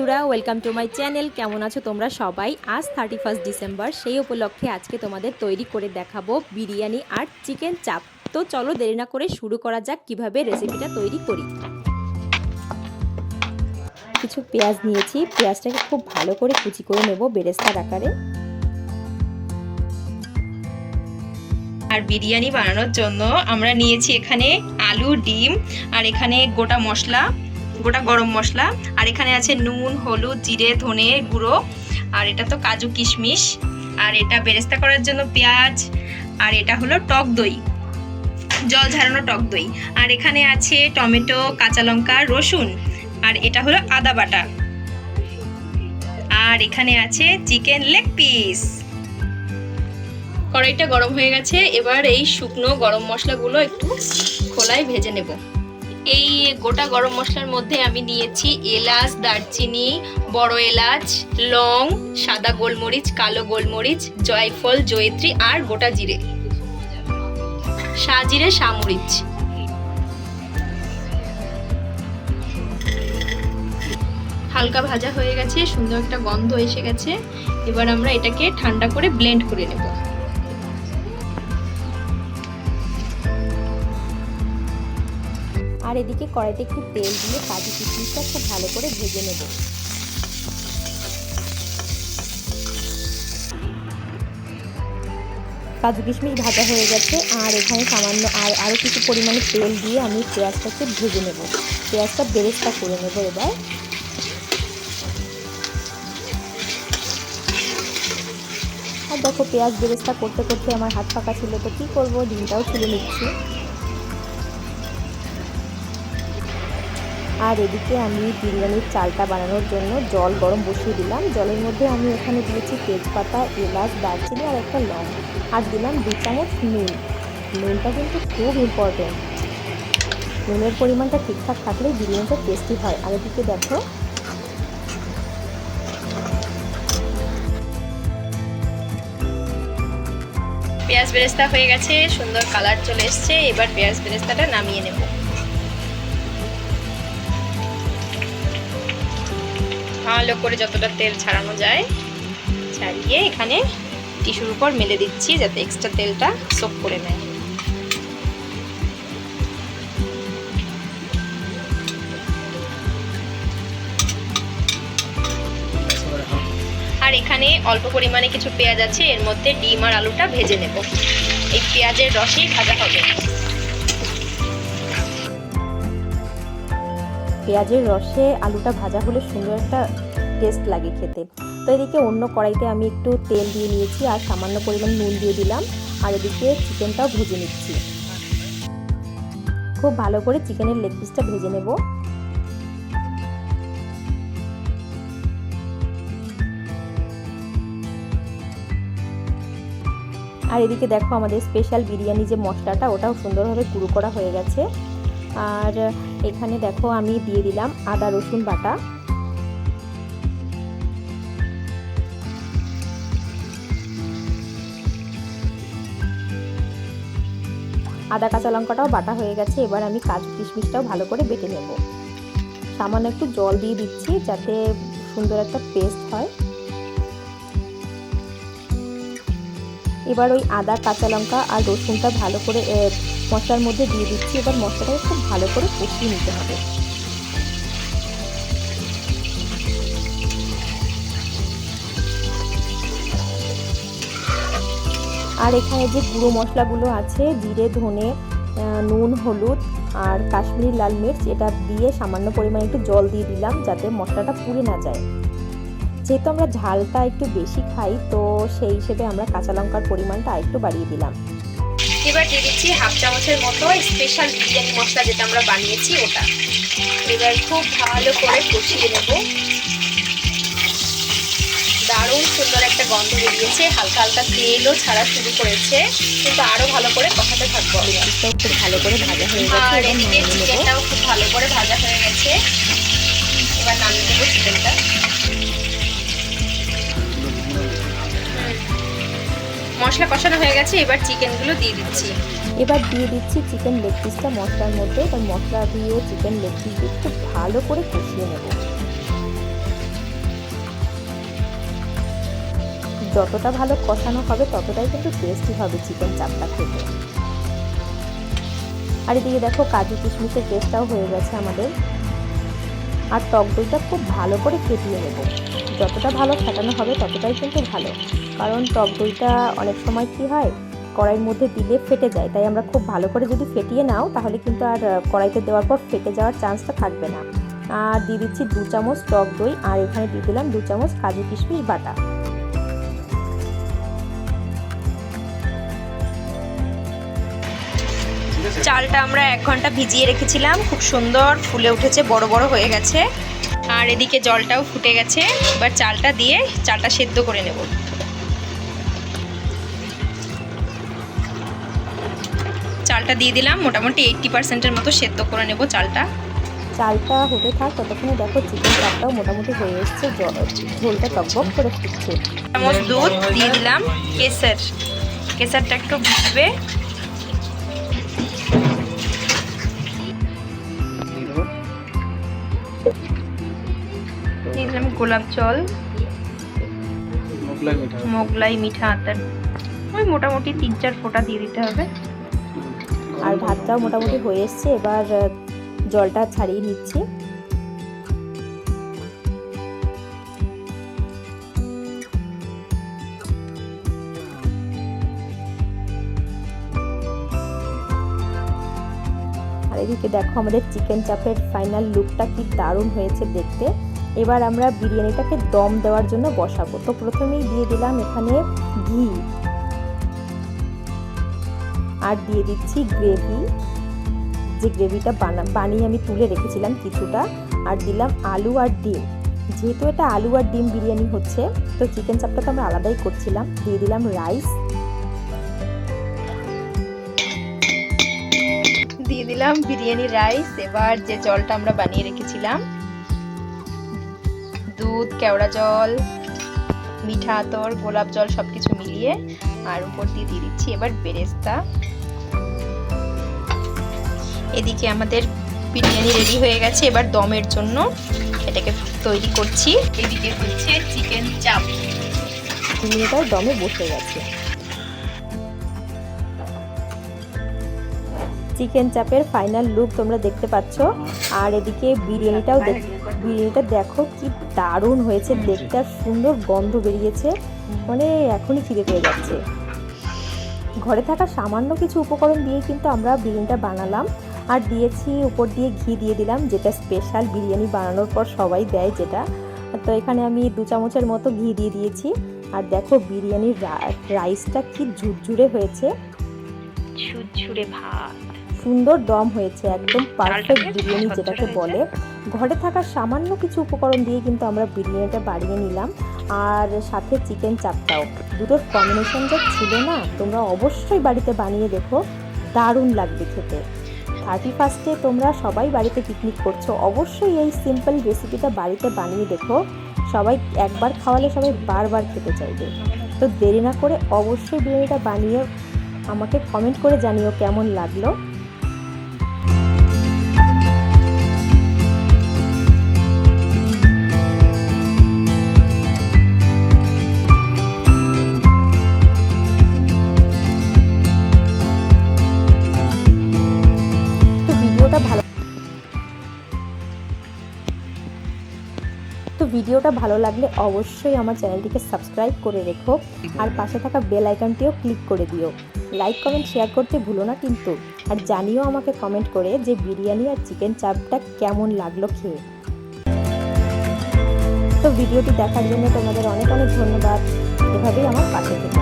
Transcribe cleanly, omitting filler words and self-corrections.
বন্ধুরা, welcome to my channel. কেমন আছো তোমরা সবাই? আজ 31 ডিসেম্বর, সেই উপলক্ষে আজকে তোমাদের তৈরি করে দেখাবো বিরিয়ানি আর চিকেন চাপ। তো চলো দেরি না করে শুরু করা যাক কিভাবে রেসিপিটা তৈরি করি। কিছু পেঁয়াজ নিয়েছি, পেঁয়াজটাকে খুব ভালো করে কুচি করে নেব বেরেস্তার আকারে। আর বিরিয়ানি বানানোর জন্য আমরা নিয়েছি এখানে আলু, ডিম, আর এখানে গোটা মশলা, গোটা গরম মশলা, আর এখানে আছে নুন, হলুদ, জিরে, ধনে গুঁড়ো, আর এটা তো কাজু কিশমিশ, আর এটা বেরেস্তা করার জন্য পেঁয়াজ, আর এটা হলো টক দই, জল ঝরানো টক দই, আর এখানে আছে টমেটো, কাঁচা লঙ্কা, রসুন, আর এটা হলো আদা বাটা, আর এখানে আছে চিকেন লেগ পিস। কড়াইটা গরম হয়ে গেছে, এবার এই শুকনো গরম মশলাগুলো একটু খোলায় ভেজে নেব। এই গোটা গরম মশলার মধ্যে আমি নিয়েছি এলাচ, দারচিনি, বড় এলাচ, লং, সাদা গোলমরিচ, কালো গোলমরিচ, জয়ফল, জয়িত্রী, আর গোটা জিরে, সাজিরে, সামরিচ। হালকা ভাজা হয়ে গেছে, সুন্দর একটা গন্ধ এসে গেছে। এবার আমরা এটাকে ঠান্ডা করে ব্লেন্ড করে নেব। আর এদিকে কড়াইতে একটু তেল দিয়ে কাজু কিশমিশটা খুব ভালো করে ভেজে নেব। কাজু কিশমিশ ভাজা হয়ে গেছে, আর এখানে সামান্য আরও কিছু পরিমাণে তেল দিয়ে আমি পেঁয়াজটাকে ভেজে নেব। পেঁয়াজটা বেরেস্তা করে নেব এবার। আর দেখো, পেঁয়াজ বেরেস্তা করতে করতে আমার হাত ফাঁকা ছিল, তো কী করবো, ডিমটাও ছুলে নিচ্ছি। আর এদিকে আমি বিরিয়ানির চালটা বানানোর জন্য জল গরম বসিয়ে দিলাম। জলের মধ্যে আমি এখানে দিয়েছি তেজপাতা, এলাচ, দারচিনি, আর একটা লং, আর দিলাম 2 চামচ নুন। নুনটা কিন্তু খুব ইম্পর্টেন্ট। নুনের পরিমাণটা ঠিকঠাক থাকলে বিরিয়ানিটা টেস্টি হয়। আর এদিকে দেখো, পেঁয়াজ বেরেস্তা হয়ে গেছে, সুন্দর কালার চলে এসছে। এবার পেঁয়াজ বেরেস্তাটা নামিয়ে নেব। ভালো করে যতটা তেল ছাড়ানো যায় ছাড়িয়ে এখানে টিস্যুর উপর মেলে দিচ্ছি, যাতে এক্সট্রা তেলটা সোক করে নেয়। আর এখানে অল্প পরিমাণে কিছু পেঁয়াজ আছে, এর মধ্যে ডিম আর আলুটা ভেজে নেব। এই পেঁয়াজের রসেই ভাজা হবে। পেঁয়াজের রসে আলুটা ভাজা হলে সুন্দর একটা টেস্ট লাগে খেতে। তো এদিকে অন্য কড়াইতে আমি একটু তেল দিয়ে নিয়েছি, আর সামান্য পরিমাণ নুন দিয়ে দিলাম। আর এদিকে চিকেনটাও ভেজে নিচ্ছি। খুব ভালো করে চিকেনের লেগ পিসটা ভেজে নেব। আর এদিকে দেখো, আমাদের স্পেশাল বিরিয়ানি যে মশলাটা, ওটাও সুন্দরভাবে গুঁড়ো করা হয়ে গেছে। আর এখানে দেখো, আমি দিয়ে দিলাম আদা রসুন বাটা, আদা কাঁচা লঙ্কাটাও বাটা হয়ে গেছে। এবার আমি কাজু কিশমিশটাও ভালো করে বেটে নেব। সামান্য একটু জল দিয়ে দিচ্ছি যাতে সুন্দর একটা পেস্ট হয়। এবার ওই আদা, কাঁচা লঙ্কা আর রসুনটা ভালো করে মশলার মধ্যে দিয়ে দিচ্ছি। এবার মশলাটাকে খুব ভালো করে কষিয়ে নিতে হবে। আর এখানে যে গুঁড়ো মশলাগুলো আছে, জিরে, ধনে, নুন, হলুদ, আর কাশ্মীরি লাল মির্চ, এটা দিয়ে সামান্য পরিমাণে একটু জল দিয়ে দিলাম যাতে মশলাটা পুড়ে না যায়। যেহেতু আমরা ঝালটা একটু বেশি খাই, তো সেই হিসেবে আমরা কাঁচা লঙ্কার পরিমাণটা একটু বাড়িয়ে দিলাম। এবার দিয়ে দিচ্ছি 1/2 চামচের মতো স্পেশাল বিরিয়ানি মশলা, যেটা আমরা বানিয়েছি ওটা। এবার খুব ভালো করে কষিয়ে নেব। দারুণ সুন্দর একটা গন্ধ বেরিয়েছে, হালকা হালকা তেলও ছাড়া শুরু করেছে, কিন্তু আরো ভালো করে কষাতে থাকবো। চিকেনটাও খুব ভালো করে ভাজা হয়ে গেছে, আর এদিকে চিকেনটাও খুব ভালো করে ভাজা হয়ে গেছে। এবার নামিয়ে নেবো চিকেনটা। মশলা কষানো হয়ে গেছে, এবার চিকেনগুলো দিয়ে দিচ্ছি। এবার দিয়ে দিচ্ছি চিকেন লেগ পিসটা মশলার মধ্যে। এবার মশলা দিয়ে চিকেন লেগ পিস দিয়ে খুব ভালো করে কষিয়ে নেব। যতটা ভালো কষানো হবে ততটাই কিন্তু টেস্টি হবে চিকেন চাপটা খেতে। আর এদিকে দেখো কাজু কিশমিশের পেস্টটাও হয়ে গেছে আমাদের। আর টক দইটা খুব ভালো করে ফেটিয়ে নেব, যতটা ভালো ফেটানো হবে ততটাই কিন্তু ভালো, কারণ টক দইটা অনেক সময় কি হয় কড়াইয়ের মধ্যে দিলে ফেটে যায়, তাই আমরা খুব ভালো করে যদি ফেটিয়ে নাও তাহলে কিন্তু আর কড়াইতে দেওয়ার পর ফেটে যাওয়ার চান্সটা থাকবে না। আর দিয়ে দিচ্ছি 2 চামচ টক দই, আর এখানে দিয়ে দিলাম 2 চামচ কাজু কিশমিশ বাটা। চালটা আমরা 1 ঘন্টা ভিজিয়ে রেখেছিলাম, খুব সুন্দর ফুলে উঠেছে, বড় বড় হয়ে গেছে। আর এদিকে জলটাও ফুটে গেছে, এবার চালটা দিয়ে চালটা সেদ্ধ করে নেব। চালটা দিয়ে দিলাম, মোটামুটি 80% মতো সেদ্ধ করে নেব চালটা। চালটা হতে থাক ততক্ষণে দেখো চিকেন চাপটাও মোটামুটি হয়ে এসছে, ঝোলটা টকবক করে ফুটছে। চামচ দুধ দিয়ে দিলাম, কেসারটা একটু ভিজবে। দিয়ে দিলাম গোলাপ জল, মোগলাই মিঠা আতর, ওই মোটামুটি 3-4 ফোঁটা দিয়ে দিতে হবে। আর ভাতটাও মোটামুটি হয়ে এসছে, এবার জলটা ছাড়িয়ে নিচ্ছি। আর এদিকে দেখো আমাদের চিকেন চাপের ফাইনাল লুকটা কি দারুণ হয়েছে দেখতে। এবার আমরা বিরিয়ানিটাকে দম দেওয়ার জন্য বসাবো। তো প্রথমেই দিয়ে দিলাম এখানে ঘি, আর দিয়ে দিচ্ছি গ্রেভি, যে গ্রেভিটা বানিয়ে আমি তুলে রেখেছিলাম কিছুটা, আর দিলাম আলু আর ডিম। যেহেতু এটা আলু আর ডিম বিরিয়ানি হচ্ছে, তো চিকেন চাপটা তো আমরা আলাদাই করছিলাম। দিয়ে দিলাম রাইস, দিয়ে দিলাম বিরিয়ানি রাইস। এবার যে জলটা আমরা বানিয়ে রেখেছিলাম, দুধ, কেওড়া জল, মিঠা আতর, গোলাপ জল সবকিছু মিলিয়ে, আর উপর দিয়ে দিয়ে দিচ্ছি এবার বেরেস্তা। এদিকে আমাদের বিরিয়ানি রেডি হয়ে গেছে, এবার দমের জন্য এটাকে তৈরি করছি। এদিকে হচ্ছে চিকেন চাপ, বিরিয়ানিটাও দমে বসে গেছে। চিকেন চাপের ফাইনাল লুক তোমরা দেখতে পাচ্ছ। আর এদিকে বিরিয়ানিটা দেখো কি দারুণ হয়েছে দেখতে, আর সুন্দর গন্ধ বেরিয়েছে, মানে এখনই খিদে পেয়ে যাচ্ছে। ঘরে থাকা সামান্য কিছু উপকরণ দিয়ে কিন্তু আমরা বিরিয়ানিটা বানালাম। আর দিয়েছি উপর দিয়ে ঘি দিয়ে দিলাম, যেটা স্পেশাল বিরিয়ানি বানানোর পর সবাই দেয় যেটা। তো এখানে আমি 2 চামচের মতো ঘি দিয়ে দিয়েছি। আর দেখো বিরিয়ানির রাইসটা কি ঝুরঝুরে হয়েছে, ঝুরঝুরে ভাত, সুন্দর দম হয়েছে, একদম পারফেক্ট বিরিয়ানি যেটাকে বলে। ঘরে থাকা সামান্য কিছু উপকরণ দিয়ে কিন্তু আমরা বিরিয়ানিটা বানিয়ে নিলাম। আর সাথে চিকেন চাপটাও, দুটোর কম্বিনেশন যা ছিল না, তোমরা অবশ্যই বাড়িতে বানিয়ে দেখো, দারুণ লাগবে খেতে। 31-এ তোমরা সবাই বাড়িতে পিকনিক করছো, অবশ্যই এই সিম্পল রেসিপিটা বাড়িতে বানিয়ে দেখো, সবাই একবার খাওয়ালে সবাই বারবার খেতে চাইবে। তো দেরি না করে অবশ্যই বিরিয়ানিটা বানিয়ে আমাকে কমেন্ট করে জানিও কেমন লাগলো। ভিডিওটা ভালো লাগলে অবশ্যই আমার চ্যানেলটিকে সাবস্ক্রাইব করে রেখো, আর পাশে থাকা বেল আইকনটিও ক্লিক করে দিও। লাইক, কমেন্ট, শেয়ার করতে ভুলো না কিন্তু। আর জানিও আমাকে কমেন্ট করে যে বিরিয়ানি আর চিকেন চাপটা কেমন লাগলো খেয়ে। তো ভিডিওটি দেখার জন্য তোমাদের অনেক অনেক ধন্যবাদ। এভাবেই আমার পাশে থেকো।